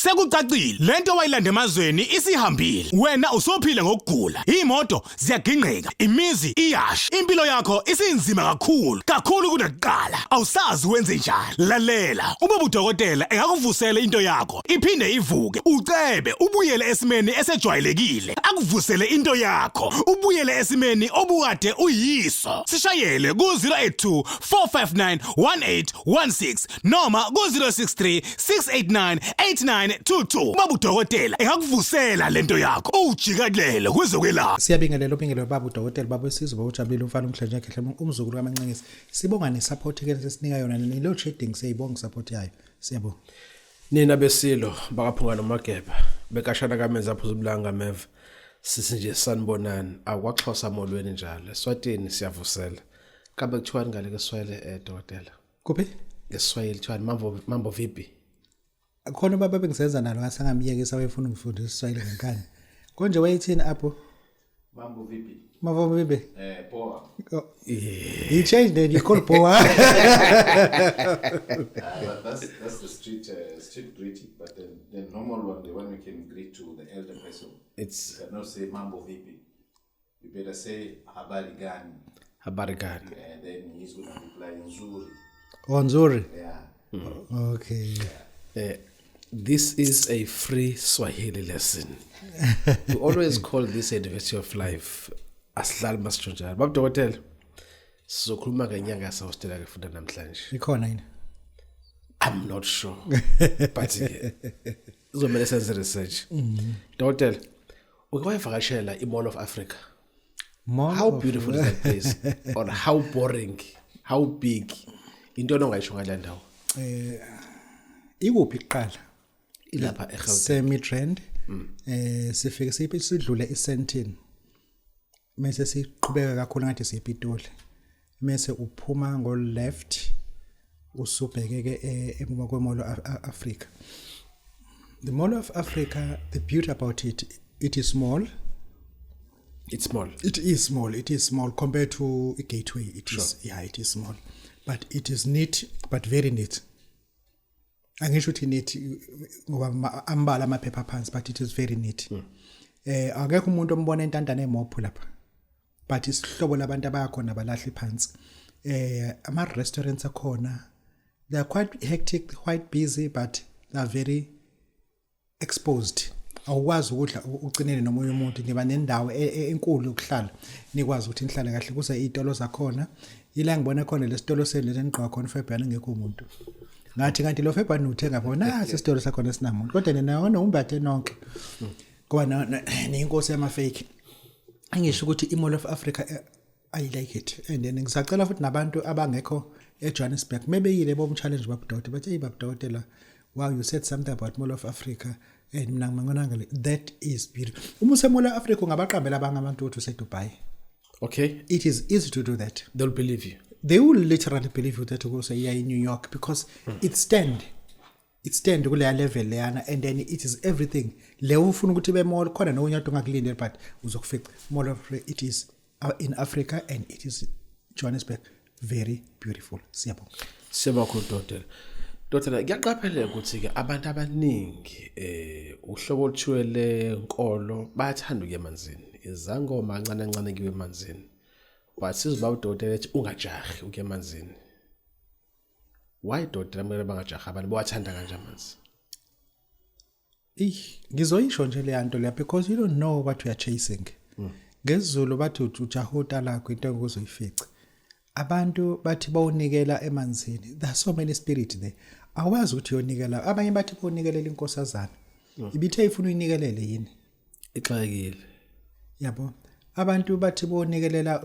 Sekucacile lento wayilanda emazweni isihambile. Wena usophila ngokugula. Imoto ziyagingqeka, imizi iyasha. Impilo yakho isinzima kakhulu kunakuqala. Awusazi wenze njani. Lalela, Babu Dokotela engakuvusela into yakho. Iphinde ivuke. Ucebe ubuyele esimeni esejwayelekile. Akuvusele into yakho. Ubuyele esimeni obukade uyiso. Sishayele ku 082 459 1816 noma ku 063 689 8922. Babu Dokotela engakuvusela lento yakho. Ujikelele kwezokwelapha. Siyabingelela ubingelelo Babu Dokotela babo isizwe bawujabulile umfana umhlanje yakhe umzukulu kaMancengisi. Sibonga nesupport ke sesinika yona ne load shedding siyibonga support yayo. Siyabonga. Nina besilo bakaphunga nomagebha bekashana kamenza apho zibulanga meva sisinje sanibonani akwaXhosa molweni njalo eSwatini siyavusela kabe kuthiwani ngale keSwahili Dokotela kuphi ngeSwahili kuthiwani mambo vipi khona baba bengisenza nalo ngasangamiyekisa wayefuna ukufundisa iSwahili ngenkani konje wayithini apho mambo vipi poa he changed then you call poa that's the street greeting, but the normal one, the one we can greet to the elder person, you cannot say mambo vipi. You better say habari gani. And then he's going to reply nzuri. Oh, nzuri. Yeah. Okay. This is a free Swahili lesson. We always call this a University of Life. Aslal Masjonjana. Babu Dokotela. Sizokhuluma ngenyanga sawustela ke funda namhlanje. Ikhona yini? I'm not sure. But uzomela senze research. Dokotela, ukuyivakashela iMall of Africa. How beautiful is that place? Or how boring? How big? Into ongayisho ngale ndawo. Ikuphi iqala? Ilapha eGauteng. Semi trend. Sifike sidlule iSentin. Mase siqhubeka kakhulu ngathi siyiPitoli. Mase uphuma ngo left usubheke ke emva kweMall of Africa. The Mall of Africa, the beauty about it is small. It's small. It is small compared to a Gateway. It is small. But it is neat, but very neat. Angisho ukuthi neat ngoba ambala amaphepha phansi, but it is very neat. Akekho umuntu ombona entandane emophu lapha. But isihlobo labantu abakhona balahli phansi. Ama restaurants akhona. They are quite hectic, quite busy, but they are very exposed. Awukwazi ukudla ucinene nomunye umuntu niba nendawo enkulu ukuhlala nikwazi ukuthi nihlale kahle kuze izitolo zakhona ila ngibona khona lesitolo selengqwa khona February ngekho umuntu ngathi kanti lo February uthenga bona sesitolo sakhona sinamuntu kodwa nina umbathe nonke ngoba neinkosi yama fake angisho ukuthi iMall of Africa I like it and then ngisacela futhi nabantu abangekho eJohannesburg maybe yile bomb challenge Babu Dokotela but hey Babu Dokotela wow you said something about Mall of Africa and mina ngibona ngale that is beautiful umuse Mall of Africa ungabaqambela abangabantu uthi useDubai okay it is easy to do that they'll believe you they will literally believe you that you go say yeah in New York because it stand kule level leyana and then it is everything le ufuna ukuthi be mall khona nonyato ngakulinde but uzokufika Mall of Africa it is in Africa and it is Johannesburg very beautiful siyabonga Dokotela ngiyaqaphela ukuthi ke abantu abaningi uhlobo oluthwele inkolo bayathanda ukuya emanzini izangoma kancane kiwe emanzini but sizibawu Dokotela ethi ungajahi ukuya emanzini why Dokotela mele bangajahi abantu bawathanda kanje amanzi ngizoyisho nje le nto le because you don't know what you are chasing ngezulu bathi ujahuta lakho into engozoyifica abantu bathi bawunikela emanzini there are so many spirit there awazi ukuthi yonikela abanye bathi bawunikelela inkosazana ibithe ifuna uyinikelele yini ixakile yabo abantu bathi bawunikelela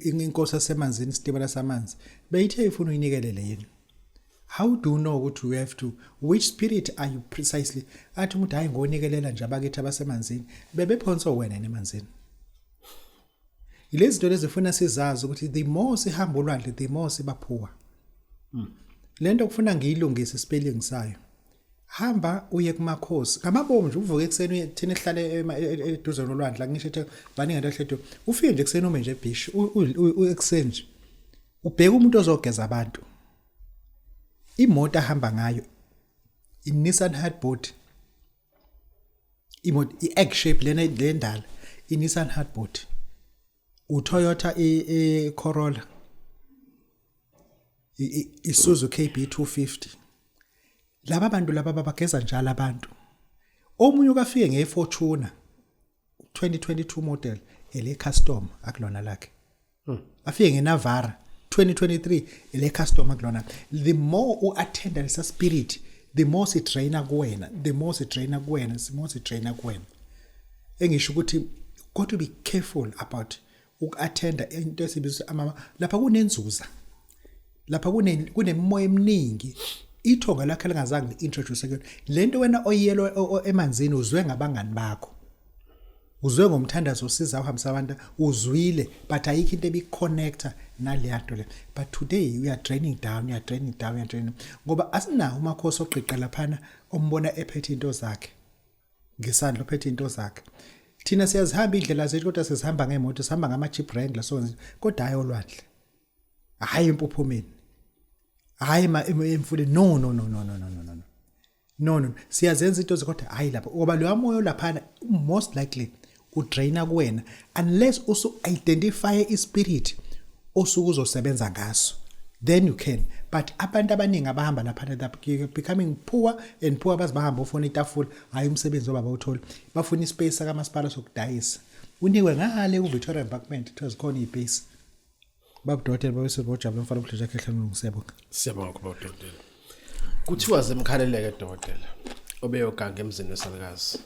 inkosi yasemanzini isitibela samanzi beyithe ifuna uyinikelele yini how do you know ukuthi you have to which spirit are you precisely athi umuntu hayi ngonikelela nje abakithi abasemanzini bebephonso wena emanzini ilezi zinto lezifuna sizazi ukuthi the more sihamba ulwandle the more sibaphuwa lento kufuna ngiyilungise spelling sayo hamba uye kumakhosi ngamabomu nje uvuke ekseni thina ehlale eduze nolwandle ngisho ethi baningi into ehletho ufike nje ekseni ume nje ebish uexchange ubheka umuntu ozogeza abantu imoto ahamba ngayo i-Nissan Hardboard imoto i-egg shape lena lendala i-Nissan Hardboard uToyota Corolla iSuzuki KB 250 laba bantu laba bageza njalo abantu omunye ukafike ngeFortuner 2022 model ele custom akulona lakhe afike ngeNavara 2023 ele custom akulona the more uattenda lesa spirit the more si trainer kuwena engisho ukuthi got to be careful about ukattenda into esibizwa ama lapha kunenzuza lapha kunemoya eminingi ithonga lakhe lingazange introduce kuyona lento wena oyiyelo emanzini uzwe ngabangani bakho uzwe ngomthandazo osiza uhambisa abantu uzwile but ayikho into ebiconnecta naleyanto le but today we are training down ngoba asinawo umakhosi oqiqa laphana ombona ephethe into zakhe ngesandla ophethe into zakhe thina siyazihamba indlela zethu kodwa sizihamba ngemoto sihamba ngama Jeep Wrangler so kodwa hayi olwandle hayi empuphumeni hayi emfuleni no siyazenza into zekodwa hayi lapha ngoba lo moyo laphana most likely udraina kuwena unless usu identify ispirit osuku uzosebenza ngaso then you can but abantu abaningi abahamba laphana becoming poor and poor bazibahamba ufuna itafula hayi umsebenzi obaba uthola bafuna ispace sakamasipala sokudayisa unikwe ngale kuVictoria Embankment thozi khona ibase Babu Dokotela bawese bojabula mfana uhlezi ekhehleni ngisebonga siyabonga Babu Dokotela kuthiwa zemkhaleleke Dokotela obeyoganga emzini wesalukazi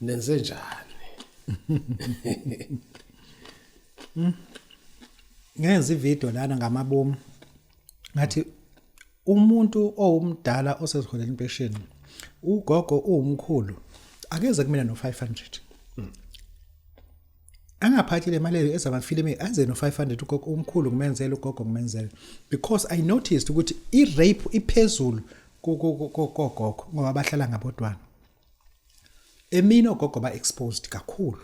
nenze njani ngenza ivideo lana ngamabomu ngathi umuntu owumdala osezikholela impesheni ugogo umkhulu akeze kumina no500 angaphathi le mali ezamafilimi aze no500 ugogo umkhulu kumenzela ugogo kumenzela because I noticed ukuthi irape iphezulu gogo ngoba bahlala ngabodwana emino gogo ba exposed kakhulu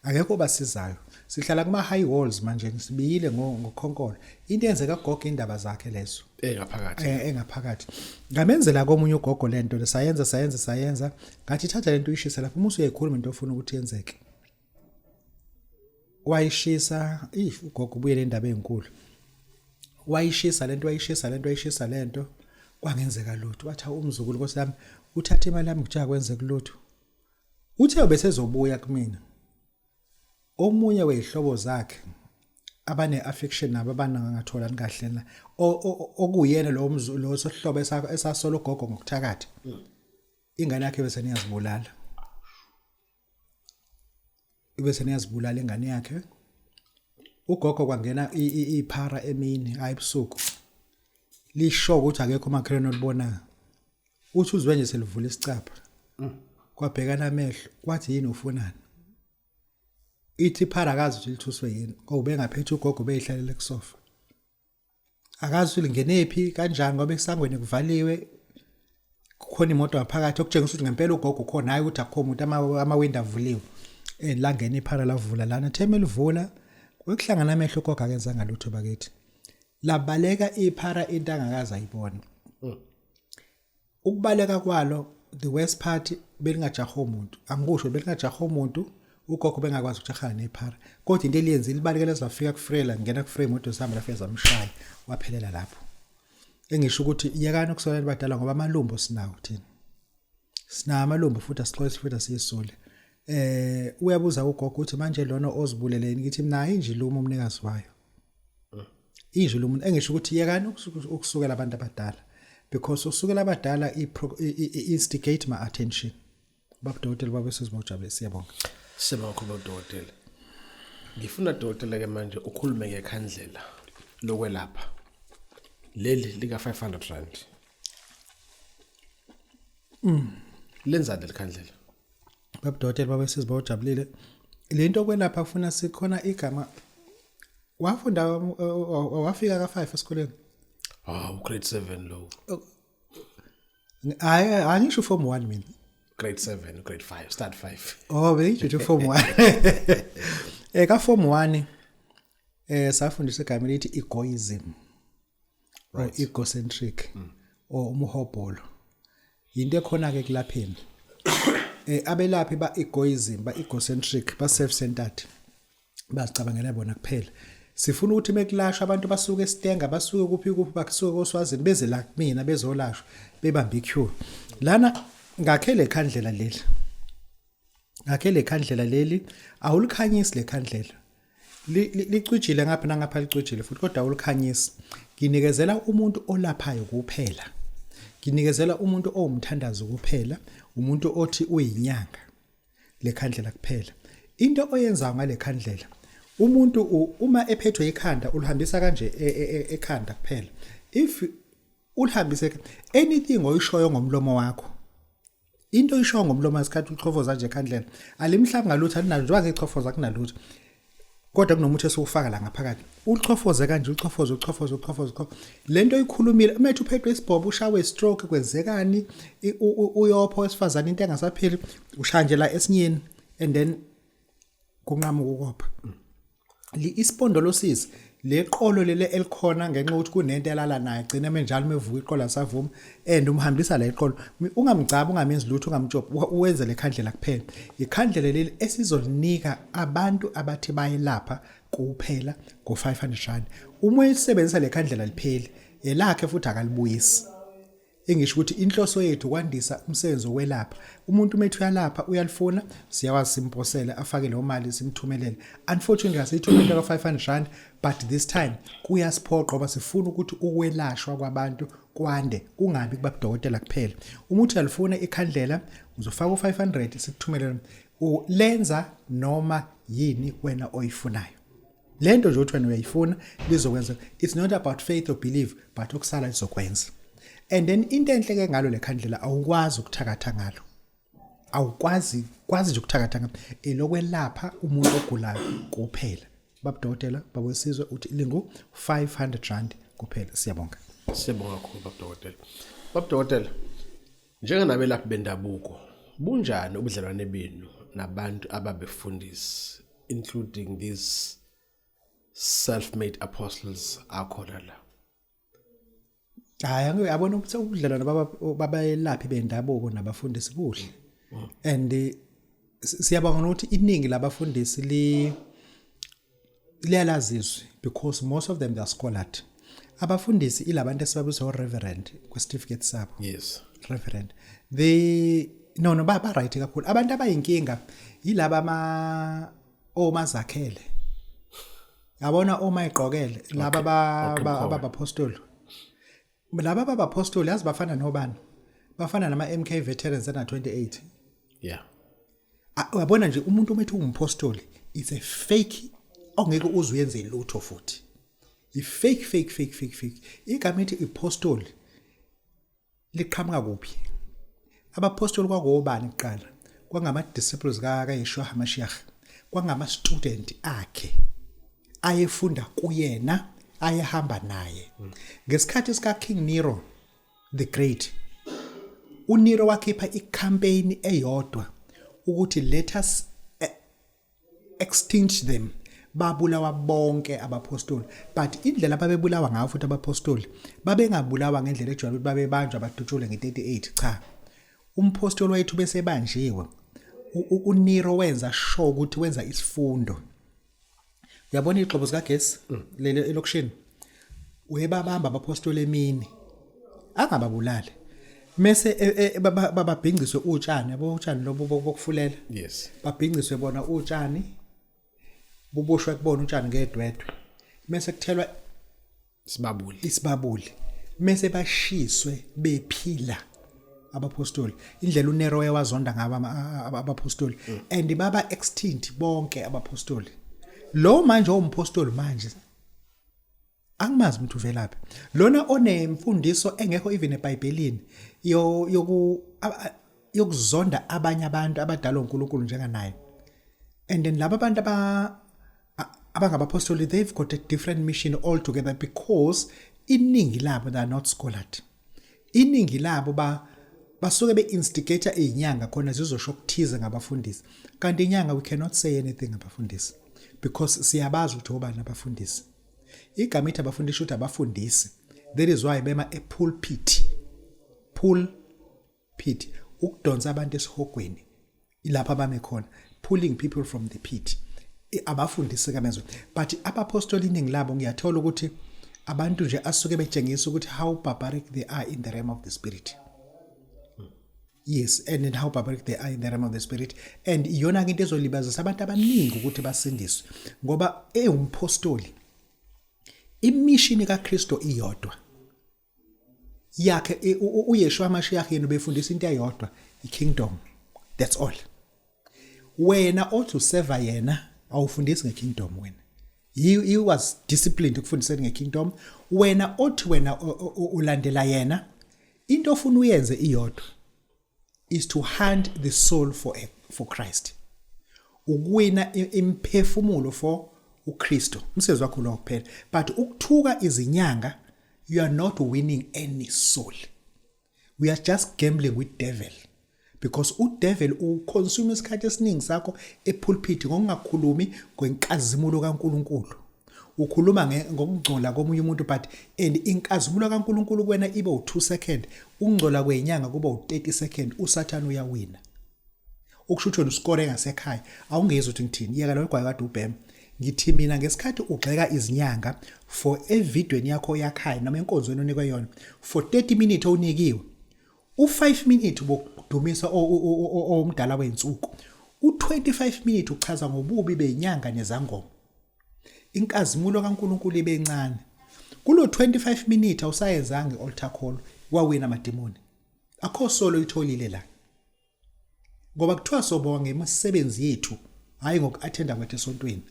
akekho basizayo sihlala kuma high walls manje sibiyile ngokhonkolo into yenzeka gogo indaba zakhe lezo engaphakathi ngamenzela komunye ugogo lento lesayenza ngathi thatha lento uyishisa lapho umusu uyayikhuluma into ofuna ukuthi yenzeke wayishisa ugogo ubuyele indaba ezinkulu wayishisa lento kwangenzeka lutho wathi umzukulu Nkosi yami uthatha imali yami kuja kwenze kulutho uthe besezobuya kumina omunye wezihlobo zakhe abane affection nabo abanangathola kahle na okuyena lo sohlobo esasolo ugogo ngokuthakatha ingane yakhe bese niyazibulala ingane yakhe ugogo kwangena iphara emini ayibusuku lisho ukuthi akekho makhelwane olibona uthi uzwe nje selivula isicapha kwabhekana amehlo wathi yini ufunani ithi phara akazi ukuthi lithuswe yini ngoba bengaphethe ugogo beyihlalela kusofa akazi ukuthi lingenephi kanjani ngoba esangweni kuvaliwe kukhona imoto ngaphakathi okutshengisa ukuthi ngempela ugogo khona hayi ukuthi akho umuntu amawindow avuliwe langena iphara lavula lana theme livula kwekuhlangana amehlo ugogo akenza ngalutho bakithi labaleka iphara into angakaza ayibona ukubaleka kwalo the worst part belingajaha umuntu angikusho belingajaha umuntu ugogo bengakwazi ukujaha nephara kodwa into eliyenza libalekela zafika kufrela ngena kuframe imoto sami lafika zamshaya waphelela lapho engisho ukuthi yakani ukusolela badala ngoba amalumbo sinawo thina sina amalumbo futhi asixolisa futhi asiyisule uyabuza ugogo ukuthi manje lona ozibuleleni ngithi mina injilumo umnikazi wayo injilumo engisho ukuthi yakani ukusukela abantu abadala because usukela abadala instigate my attention Babu Dokotela babe sizibojabule siyabonga Babu Dokotela ngifuna Dokotela ke manje ukhulume ngekhandlela lokwelapha leli lika 500 rand lenzani lekhandlela Babu Dokotela babe sizibojabulile lento kwelapha kufuna sikhona igama wafunda wafika ka5 esikoleni grade 7 lo angisho form 1 mina grade 7 grade 5 start 5 beyijho form 1 ka form 1 safundiswa igama lithi egoism or egocentric umuhobholo into ekhona ke kulapheni abelaphi ba egoism ba egocentric ba self centered bazicabangela bona kuphela sifuna ukuthi mekulashwa abantu basuke eStenga basuke kuphi basuke koSwazini beze la kumina bezolashwa bebamba iqueue lana ngakhele khandlela leli awulikhanyisi lekhandlela licwijile ngapha nangapha licwijile futhi kodwa awulikhanyisi nginikezela umuntu olaphayo kuphela nginikezela umuntu owumthandazo kuphela umuntu othi uyinyanga lekhandlela kuphela into oyenza ngale khandlela umuntu uma ephethwe ikhanda ulihambisa kanje ekhanda kuphela if ulihambise anything oyishoyo ngomlomo wakho into oyishoyo ngomlomo isikhathi uchofoza nje ekhandlela alimhlanga ngalutho alinalo njengoba ngichofoza kunalutho kodwa kunomuthi esukufaka la ngaphakathi uchofoze kanje uchofoze lento oyikhulumile umethe uphethwe isibhobo ushawe stroke kwenzekani uyopho wesifazana into engasapheli ushanje la esinyeni and then kunqamuka ukopha ispondolosis leqolo lele elikhona ngenxa ukuthi kunento elala naye gcina menjalo mevuka iqolo asavuma and umhambisa la iqolo ungamgcaba ungamenzi lutho ungamjob uwenze lekhandlela kuphela ikhandlela leli esizolinika abantu abathi bayelapha kuphela ngo500 uma uyisebenzisa lekhandlela lipheli elakhe futhi akalibuyisi engisho ukuthi inhloso yethu kwandisa umsebenzi wokwelapha umuntu umethu uyalapha uyalifuna siyawazi simposela afake lo mali simthumelele unfortunately asithumela ka500 but this time kuyasiphoqa ngoba sifuna ukuthi ukwelashwa kwabantu kwande kungabi kuba Dokotela kuphela umuntu uyalifuna ikhandlela uzofaka u500 sikuthumelele ulenza noma yini wena oyifunayo lento nje uthi wena uyayifuna lizokwenza it's not about faith or belief but okusala lizokwenza. And then into enhle ke ngalo lekhandlela awukwazi ukuthakatha ngalo awukwazi nje ukuthakatha ngalo elokwelapha umuntu ogulayo kuphela Babu Dokotela babesizwe uthi lingu 500 rand kuphela siyabonga kakhulu Babu Dokotela njenganabelaphi bendabuko bunjani ubudlelwane benu nabantu ababefundisi including these self-made apostles akhona la hayi ngiyabona ukuthi ubudlelwane babayelaphi bendabuko nabafundisi kuhle and siyabonga ukuthi iningi labafundisi liyalazizwe because most of them they are scholarly abafundisi ilabantu esibabizwa reverend kwicertificate sabo yes reverend no ba right kakhulu abantu abayinkinga yilaba omazakhele yabona omayiqokele laba abapostoli laba abapostoli yazi bafana nobani bafana nama MK veterans ana 28 yeah uyabona nje umuntu umethu umpostoli it's a fake ongeke uzuyenze lutho futhi fake igama ethi apostoli liqhamuka kuphi abapostoli kwakobani kuqala kwangama disciples kaYeshua HaMashiach kwangama student akhe ayefunda kuyena ayehamba naye ngesikhathi sika King Nero the Great uNero wakhipha icampaign eyodwa ukuthi let us extinguish them babulawa bonke abapostoli but indlela babebulawa ngayo futhi abapostoli babengabulawa ngendlela ejwayele ukuthi babebanjwa badutshule nge38 cha umpostoli wethu bese banjiwe uNero wenza sure ukuthi wenza isifundo uyabona ixhobo zikagesi lele elokushini uyebabamba abapostoli emini angababulali mase bababhingiswe utshani yabo utshani lobo bokufulela yes babhingiswe bona utshani bubushwe kubona utshani ngedwedwe mase kuthelwa isibabuli mase bashiswe bephila abapostoli indlela uNero wazonda ngaba abapostoli and baba extinct bonke abapostoli lo manje umpostoli manje angimazi umuntu uvelaphi lona onemfundiso engekho even eBhayibhelini yokuzonda abanye abantu abadalwa uNkulunkulu njenganaye and then laba abantu abangabapostoli they've got a different mission altogether because iningi labo they are not scholarly iningi labo basuke beinstigator izinyanga khona zizosho ukuthize ngabafundisi kanti inyanga we cannot say anything ngabafundisi because siyabazi ukuthi obani abafundisi igama ithi abafundisi ukuthi abafundisi that is why bema epulpit pull pit ukudonsa abantu esihogweni ilapha abame khona pulling people from the pit abafundisi kamezwe but abapostoli iningi labo ngiyathola ukuthi abantu nje asuke betshengisa ukuthi how barbaric they are in the realm of the spirit. Yes, and how barbaric they are in the realm of the spirit. And iyona into ezolibazisa abantu abaningi ukuthi basindiswe ngoba umpostoli immission kaKristo iyodwa yakhe uYeshua amashiach yena befundisa into eyodwa ikingdom. That's all. Wena othi serve yena awufundisi ngekingdom wena. He was disciplined ukufundiseni ngekingdom. Wena othi wena ulandela yena into ofuna uyenze iyodwa is to hunt the soul for Christ. Ukuwina imphefumulo for uKristo. Umsebenzi wakho lo kuphela. But ukuthuka izinyanga you are not winning any soul. We are just gambling with devil. Because udevil uconsume isikhathi esiningi sakho epulpit ngokungakhulumi kwenkazimulo kaNkuluNkulu. Ukhuluma ngokungcola komunye umuntu but and inkazimulo kaNkuluNkulu kuwena ibe u2 second, ukungcola kwenyanga kuba u30 second, uSathane uyawina. Ukushuthona uscore ngasekhaya, awungezwe ukuthi ngithini. Yeka lo gwaya kade ubhema. Ngithi mina ngesikhathi ugxeka izinyanga for evidweni yakho yakhaya noma enkonzweni onikwe yona for 30 minutes onikiwe. U5 minutes ubudumisa omdala wensuku. U25 minutes uchaza ngobubi benyanga nezangoma. Inkazimulo kaNkuluNkulu ibe encane. Kulo 25 minutes awusayezange altar call wawina amademoni. Akho solo itholile la. Ngoba kuthiwa sobonga ngemisebenzi yethu hayi ngokuattenda kwethu esontweni.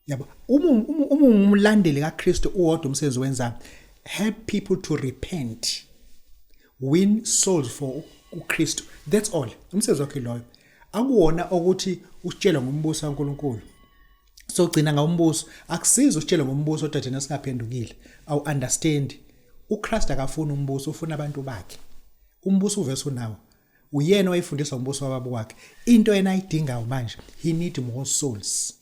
Yabo umlandeli kaKristu uwodwa umsebenzi wenza help people to repent. Win souls for uKristu. That's all. Umsebenzi wakhe loyo. Akuwona ukuthi usitshela ngombuso kaNkuluNkulu. So gcina ngombuso akusiza usitshela ngombuso odwa thina singaphendukile. Awu understand. uKristu akafuna umbuso ufuna abantu bakhe. Umbuso uvese unawo. Uyena wayefundisa umbuso wababo wakhe. Into yena ayidinga manje he need more souls.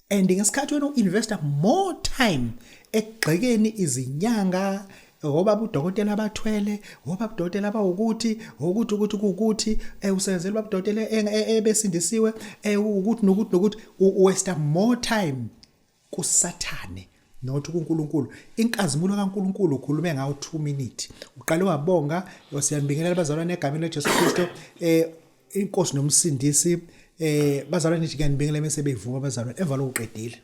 And ngesikhathi wena uinvesta more time ekugxekeni izinyanga Babu Dokotela abathwele, Babu Dokotela abawukuthi, ukuthi usenzela Babu Dokotela ebesindisiwe, ukuthi nokuthi waste more time kuSathane not kuNkulunkulu. Inkazimulo kaNkulunkulu ukhulume ngawo 2 minutes. Uqale wabonga, siyambingelela abazalwane egameni leJesu Kristu, inkosi nomsindisi, bazalwane nje kanibingelela mase bevuma abazalwane emva lokuqedile.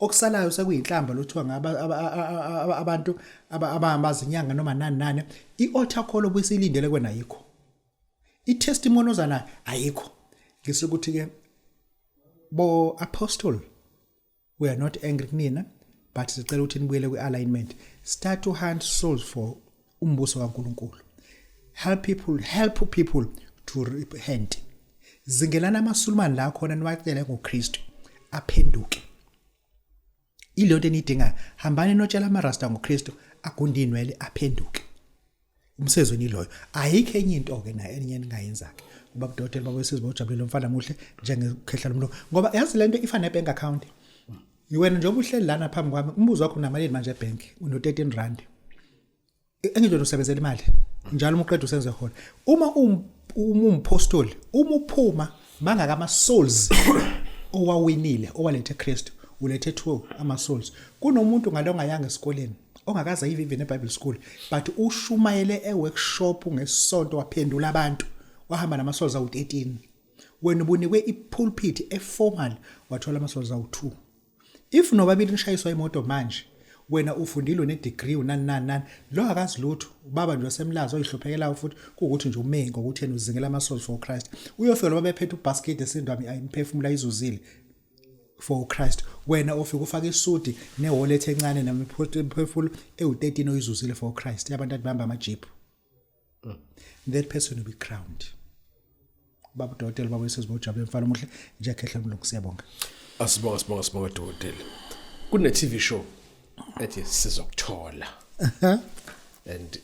Okusalayo sekuyinhlamba lothiwa ngaba abantu abamazinyanga noma nani ialtar call obusilindele kwena ayikho. Itestimony ozana ayikho. Ngise ukuthi ke bo apostle we are not angry kunina but sicela ukuthi nibuyele kwialignment. Start to hunt souls for umbuso kaNkuluNkulu. Help people to repent. Zingelana amasulumani la khona niwacela ngoKristu aphenduke. Ilonto enidinga hambani notshela amarasta ngoKristu agundinwele aphenduke. Umsezweni loyo ayikho enye into ke na enye ningayenzake. Babu Dokotela babesizwe bojabulile umfana muhle njengekhehla lomlo ngoba yazi lento ifana nebank account. Yiwena nje obuhleli lana phambi kwami umbuzo wakho unamalini manje ebank uno 13 rand. Engidlo usebenzela imali njalo umqedwe usenze khona. Uma umpostoli uphuma mangaka ama souls owawinile owalethe Kristu ulethe 2 ama souls. Kunomuntu ngalo ongayanga esikoleni ongakaza even eBible school but ushumayele eworkshop ngesonto waphendula abantu wahamba nama souls awu 13. Wena ubunikwe ipulpit eformal wathola ama souls awu 2. If nobabili nishayiswa imoto manje wena ufundile une degree unani lo akazi lutho ubaba nje wasemlazo oyihlophekela futhi ukuthi nje umengo ukuthi yena uzingela ama souls for Christ. Uyofika lo babephethe ubasket esindwami ayimphefumula izuzile for Christ. Wena ofika ufaka isudi newallet encane namaphefumulo ewu13 oyizuzile for Christ. Abantu abamba amajeep. That person will be crowned. Babu Dokotela babesizibojabule mfana muhle nje khehla umlungu siyabonga. Asibonga Dokotela. Kune TV show ethi sizokuthola. And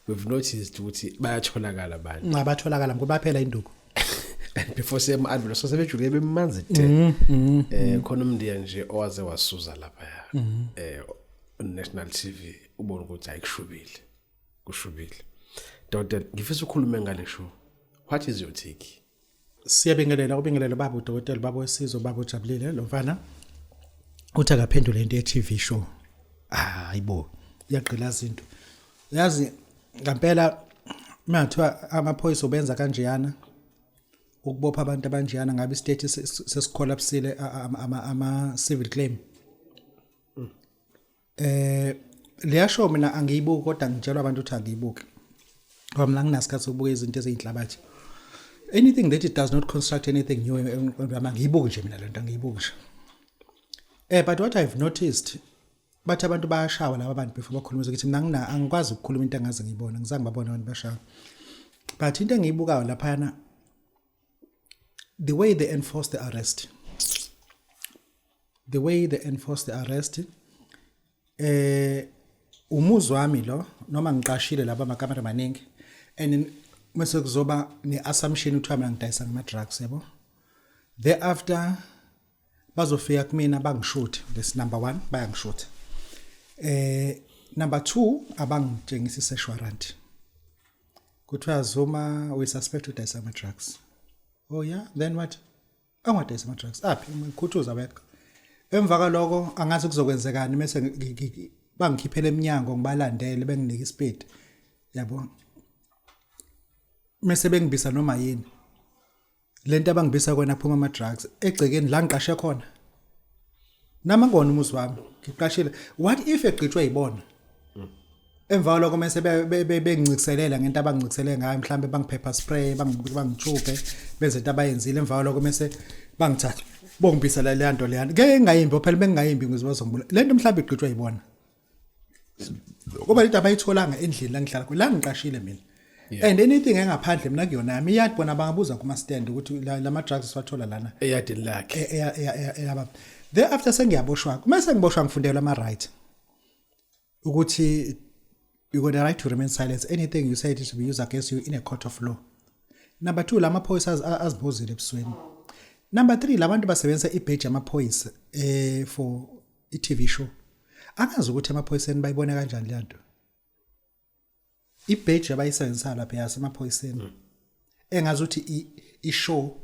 we've noticed ukuthi bayatholakala abantu. Ngabatholakala ngoba phela induku. And before same advert so sebejule bemanzi 10 khona umndiya nje owaze wasuza lapha on national TV ubona ukuthi kushubile Dr ngifisa ukukhuluma ngale show what is your take Siyabingelela Babu Dokotela baba wesizwe baba ujabulile lo mfana uthi akaphendule into ye TV show hayibo iyaqhilaza into yazi ngempela mathiwa amaphoyisa obenza kanjeyana ukubopha abantu abanjeyana ngabe istate sesicollapsile ama civil claim liyasho mina angiyibuki kodwa ngitshelwa abantu ukuthi angiyibuki ngoba mina nginasikhathi sokubuka izinto eziyinhlabathi anything that it does not construct anything new angiyibuki nje mina lento angiyibuki nje but what I've noticed bathi abantu bayashawa laba bantu before bakhuluma ukuthi mina angikwazi ukukhuluma into engaze ngiyibona ngizange babona abantu bashawa but into engiyibukayo lapha the way they enforce the arrest umuzwa wami lo noma ngiqashile laba amakamera maningi and mase kuzoba neassumption ukuthi mina ngidayisa ngama drugs yabo thereafter bazofika kumina bangishoot this number 1 bayangishoot number 2 abangitshengisa search warrant kuthiwa Zuma we suspect udayisa ngama drugs oh yeah then what angadayisa ngama drugs aphi ukhuthuza wekho emva kaloko angazi kuzokwenzekani bese bangikhiphela eminyango ngibalandele benginike ispeed yabo mase bengibisa noma yini lento abangibisa kona phuma ama drugs egcekeni la ngiqashe khona nama ngona umuzi wami ngiqashile what if egqitshwe yibona emva lokho mase bengicikselela ngento abangicikisele ngayo mhlambe bangiphepha spray bangithupe benze into abayenzile emva lokho mase bangithatha bongibisa le nto leyana ngeke ngayimbi phela bengingayimbi ngizobazongibula lento mhlambe igqitshwe yibona ngoba into abayitholanga endlini la ngihlala la ngiqashile mina and anything engaphandle mina kuyona yami iyadibona bangabuza kuma stand ukuthi lama drugs siwathola lana eyadini lakhe yaba thereafter sengiyaboshwa mase ngiboshwa ngifundela ama right ukuthi you got the right to remain silent anything you say it should be used against you in a court of law number 2 lama phoyisa azibuzile ebusweni number 3 labantu basebenza ibadge amaphoyisa for iTV show akazi ukuthi amaphoyiseni bayibona kanjani le nto ibadge abayisebenzisa lapha yasemaphoyiseni engazi ukuthi ishow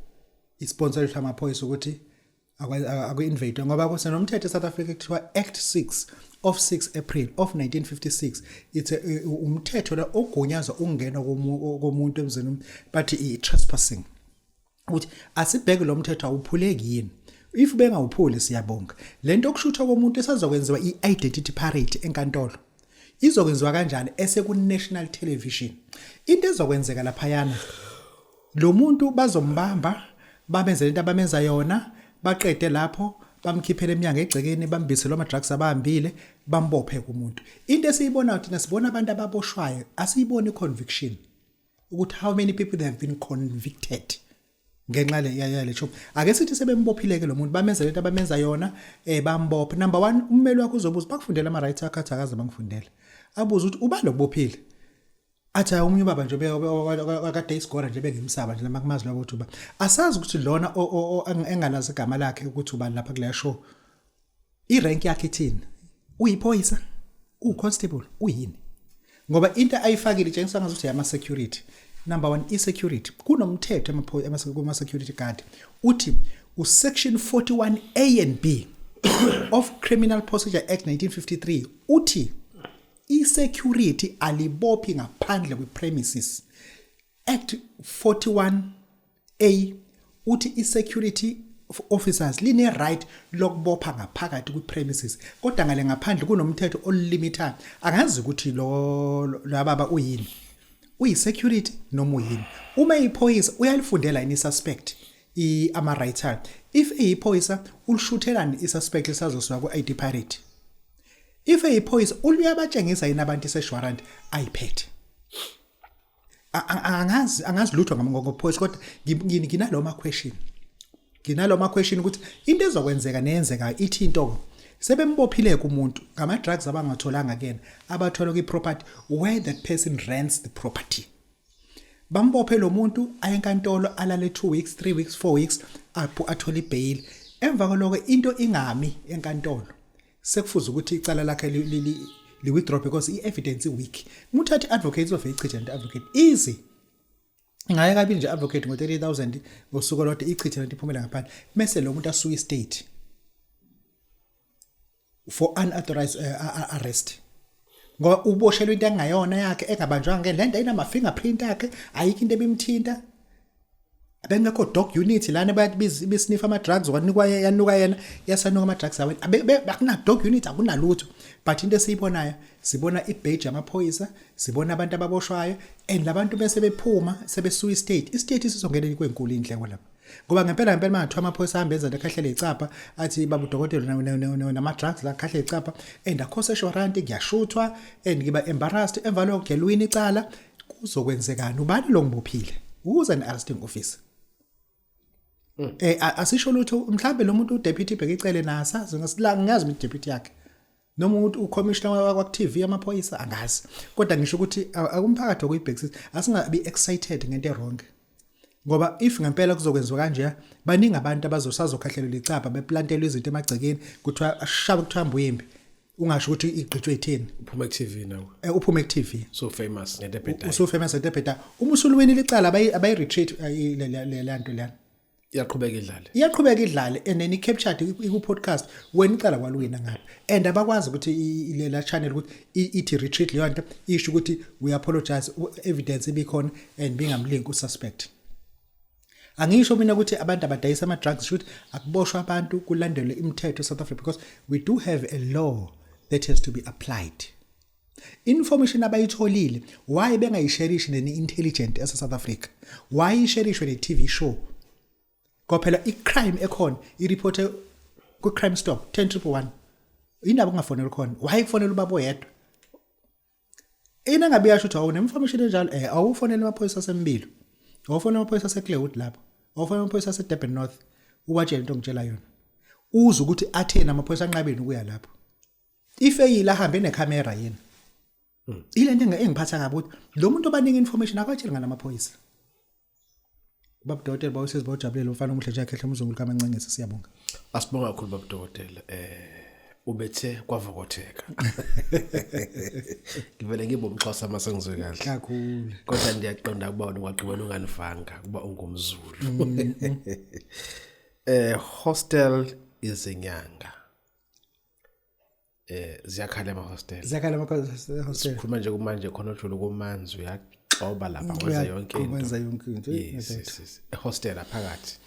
isponsored amaphoyisa ukuthi aku-invade ngoba kusenomthetho eSouth Africa kuthiwa Act 6 of 6 April of 1956 it's umthetho la ogunyaza ukungena komuntu emzini but i-trespassing ukuthi asibheke lo mthetho awuphuleki yini if bengawuphuli siyabonga lento okushutha komuntu esazokwenziwa i-identity parade enkantolo izokwenziwa kanjani eseku-national television into ezokwenzeka laphayana lo muntu bazombamba bamenze into abamenza yona baqede lapho bamkhiphele eminyango egcekeni bambise lo ma drugs abahambile bambophe kumuntu into esiyibona thina sibona abantu ababoshwayo asiyiboni conviction ukuthi how many people they have been convicted ngenxa le chop ake sithi sebembophileke lo muntu bamenza lento abamenza yona bambophe number 1 ummeli wakhe uzobuza bakufundela ama rights akhe akaze bangifundela abuza ukuthi uba lokubophile athi umnye baba nje akade isigora nje bengimsaba nje makumazi labo ukuthi uba asazi ukuthi lona engalazi igama lakhe ukuthi uba lapha kule show irank yakhe ithini uyiphoyisa uconstable uyini ngoba into ayifakile tshengisa ngazuthi yama security number 1 i-security kunomthetho ama security guard uthi usection 41A and B of Criminal Procedure Act 1953 uthi i-security alibophi ngaphandle kwe-premises Act 41A uthi i-security officers line right lokubopha ngaphakathi kwe-premises kodwa ngale ngaphandle kunomthetho olimitha angazi ukuthi lo lababa uyini uyi-security noma uyini uma iphoyisa uyalifundela yini suspect ama rights if iphoyisa ulishuthelani i-suspect lisazoswa ku-ID parade if iphoyisa uyabatshengisa yini abantu search warrant ayiphethe angazi lutho ngophoyisa kodwa nginalo ma question ukuthi into ezokwenzeka neyenzeka ithi into sebembophile kumuntu ngama drugs abangatholanga kena abathola kwi-property where that person rents the property bambophe lo muntu ayenkantolo alale 2 weeks 3 weeks 4 weeks apho athola ibail emva kwaloko into ingami enkantolo sekufuza ukuthi icala lakhe li withdraw because i-evidence weak. Muthathi advocates of ichitha and advocate easy. Ngaye kabi nje advocate ngo-30,000 ngosuku lodwa ichitha lento iphumela ngaphandle. Mase lo muntu asuye state for unauthorized arrest. Ngoba uboshelwe into engayona yakhe engabanjwanga ngendlela ayinama fingerprint yakhe ayikho into ebimthinta. Abengekho dog unit lana bayathi bisniff ama drugs kwanikwa yanuka yena yasanuka ama drugs awena akuna dog unit akunalutho but into esiyibonayo sibona ibadge amaphoyisa sibona abantu ababoshwayo and labantu bese bephuma sebesuya istate isizongena kwenkulu indleko lapha ngoba ngempela mangathiwa amaphoyisa ahambe enza lekhahlele icapha athi Babu Dokotela nama drugs la khahlele icapha and akhosa eshorant kuyashuthwa and ngiba embarrassed emva lokho gelwini icala kuzokwenzekani ubani lo ngibophile who's an arresting officer asisho lutho mhlambe lo muntu udeputy bheke icele nasazi ngazi umudeputy yakhe noma umuntu ucommissioner wakwa TV amaphoyisa angazi kodwa ngisho ukuthi akumphakathi okuyibhekisisa asingabi excited ngento wrong ngoba if ngempela kuzokwenziwa kanje baningi abantu abazosazokhahlelela icapha beplantelwe izinto emagcekeni kuthiwa ashaba kuthiwa mbuyimbi ungasho ukuthi igqitshwe ithini uphuma ku TV nawe uphuma ku TV so famous ngedebeta so famous ngedebeta uma usulwini licala abayi retreat le lanto lana iyaqhubeka idlale and then i-captured iku podcast when icala kwalwina ngapha and abakwazi ukuthi lela channel ukuthi ithi retreat leyo nto isho ukuthi we apologize evidence ibikhona and bingamlink ususpect. Angisho mina ukuthi abantu abadayisa ama drugs should akuboshwa abantu kulandelwe imithetho South Africa because we do have a law that has to be applied. Information abayitholile why bengayisherishi ne-intelligent esa South Africa why isherishwe ne-TV show Kophela i-crime ekhona i-reporte ku crime stop 10111 indaba ungafonela khona why kufonela ubaba yedwa ina ngabe yasho ukuthi awune information enjalo awufonela amaphoyisa asembilo awufonela amaphoyisa aseClaywood lapho awufonela amaphoyisa aseDurban North uwatshela into ngitshela yona uza ukuthi athena amaphoyisa anqabeni ukuya lapho ifeyila ahambe necamera yena ile nto engiphatha kabi ukuthi lo muntu obaningi information akwatshela ngamaphoyisa Babu Dokotela bawusezi bawujabulele ufana umuhle nje yakhe umzungulu kamancengese siyabonga. Asibonga kakhulu Babu Dokotela ubethe kwavokotheka. Ngivele ngibomxhosa mase ngizwe kahle. Kakhulu. Kodwa ndiyaqonda kuba ungaqhubela unganifanga kuba ungumzulu. Hostel Izinyanga. Ziyakhala ama hostel. Ziyakhala ama hostel. Sikhuluma nje kumanje khona uthula kumanzi uyaqoba lapha kwenza yonke into. Kwenza yonke into. Yes. Hostel phakathi.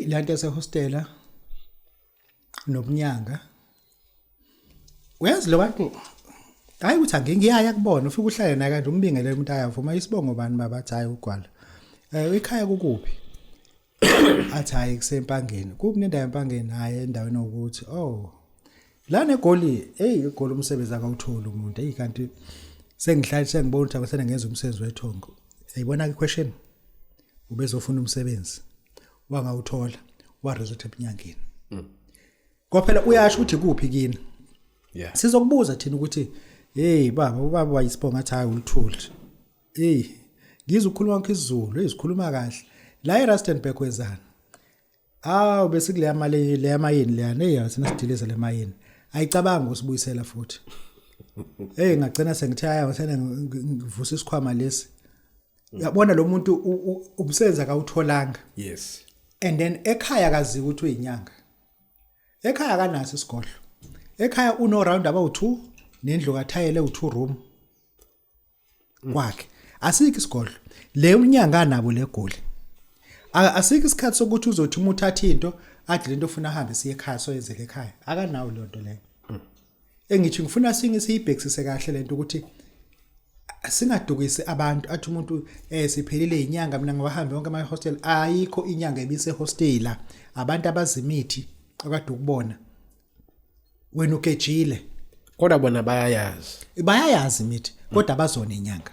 Lanto yase hostela nobunyanga. Uyazi lo bantu hayi uthi angiyaya kubona ufika uhlale naye kanje umbingelele umuntu ayavuma isibongo bani babathi hayi ugwala. Ekhaya kukuphi? Athi hayi kusempangeni. Kuphi nendawo empangeni hayi endaweni ukuthi lana eGoli eGoli umsebenzi akawuthola umuntu kanti sengihlalishe ngibona ukuthi akusena ngenza umsebenzi wethongo ayibona ke question ubezofuna umsebenzi wangawuthola wa result ebunyangeni Kophela uyasho ukuthi kuphi kini sizokubuza thina ukuthi ubaba wayisibonga athi hayi ulithuli ngizokhuluma ngakho isiZulu ezikhuluma kahle la eRustenburg wezana bese kule mali le yamayini leyana sina sidiliza le mayini ayicabanga usibuyisela futhi ngagcina sengithaya ngisena ngivusa isikhwama lesi yabona lo muntu umsebenzi akawutholanga yes and then ekhaya kazi ukuthi uyinyanga ekhaya kanaso isigodlo ekhaya uno round about 2 nendlu kathayele u2 room kwakhe asikho isigodlo le unyanga nabo leGoli asikho isikhathi sokuthi uzothi umuntu athi into athi lento ufuna ahambe siye ekhaya soyenzeke ekhaya akanawo le nto leyo engithi ngifuna siyibhekisise kahle lento ukuthi singadukisi abantu athi umuntu siphelile inyanga mina ngibahambe wonke ama hostel ayikho inyanga ebise hostela abantu abazimithi akade ukubona wena ukejile kodwa bona bayayazi imithi kodwa abazona inyanga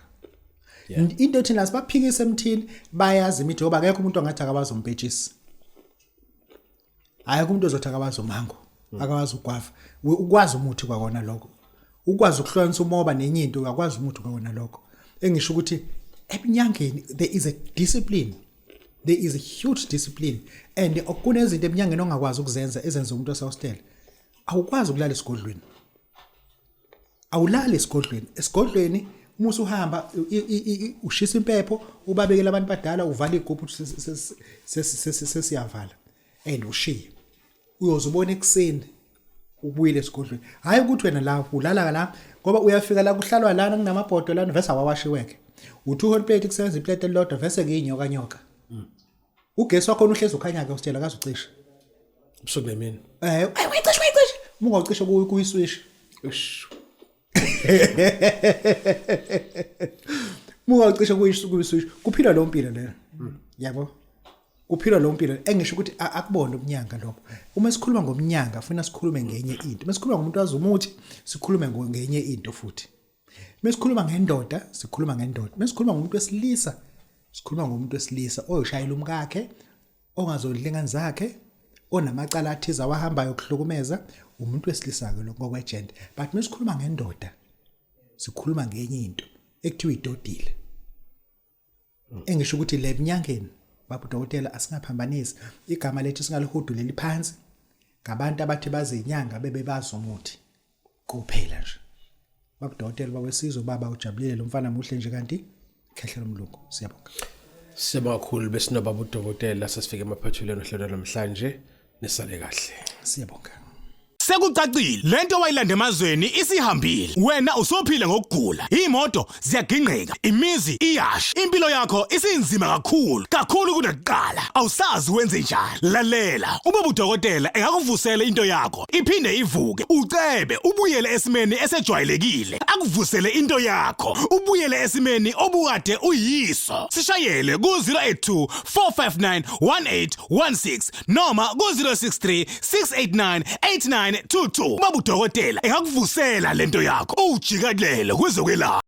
into thina sibaphikise emthini bayazi imithi ngoba akekho umuntu ongathi akabazompetshisa ayikho umuntu ozothi akabazomango akawazi ugwava ukwazi umuthi kwakona lokho ukwazi ukuhlukanisa umoba nenye into uyakwazi umuthi kwakona lokho engisho ukuthi ebunyangeni there is a discipline there is a huge discipline and okunezinto ebunyangeni ongakwazi ukuzenza ezenza umuntu osehostel awukwazi ukulala esigodlweni. Awulali esigodlweni musu uhamba ushisa impepho ubabekela abantu badala uvala igubhu sesiyavala and ushiye uyozubona ekseni ubuyile esigodlweni hayi ukuthi wena la ulala la ngoba uyafika la kuhlalwa lana kunamabhodo lana vese awawashiweke u2 whole plate kusebenza iplate elilodwa vese kuyinyoka nyoka ugesi wakho uhlezi ukhanya ke usitshela kaze ucishe ubusuku nemini uyicishe mungacishe kuyiswish mungacishe kuyiswish kuphila lo mpilo lena yabo kuphila lo mpilo engisho ukuthi akubona umnyanga lokho uma sikhuluma ngomnyanga ufuna sikhulume ngenye into uma sikhuluma ngomuntu wazumuthi sikhulume ngenye into futhi uma sikhuluma ngendoda sikhuluma ngendoda uma sikhuluma ngomuntu wesilisa sikhuluma ngomuntu wesilisa oyoshayela umkakhe ongazodla ingane zakhe onamacala athiza awahambayo ukuhlukumeza umuntu wesilisa ke lokho ngokwegender but uma sikhuluma ngendoda sikhuluma ngenye into ekuthiwa idodile engisho ukuthi le mnyangeni Babu Dokotela asingaphambanisi igama lethu singalihuduleli phansi ngabantu abathi bazinyanga bebe bazumuthi kuphela nje Babu Dokotela bakwesizwe baba ujabulile lo mfana muhle nje kanti khehlela umlungu siyabonga Sibakhulu besino Babu Dokotela sasifike emaphathuleni ohlelo namhlanje nisale kahle siyabonga Sekucacile lento wayilanda emazweni isihambile wena usophile ngokugula imoto ziyaginqika imizi iyashi impilo yakho isinzima kakhulu kunakuqala awusazi wenze njani lalela uBabu Dokotela engakuvusela into yakho iphinde ivuke ucebe ubuyele esimeni esejwayelekile akuvusele into yakho ubuyele esimeni obukade uyiso sishayele ku 082 459 1816 noma ku 063 689 8922 Babu Dokotela engakuvusela lento yakho ujikelele kwezokwelapha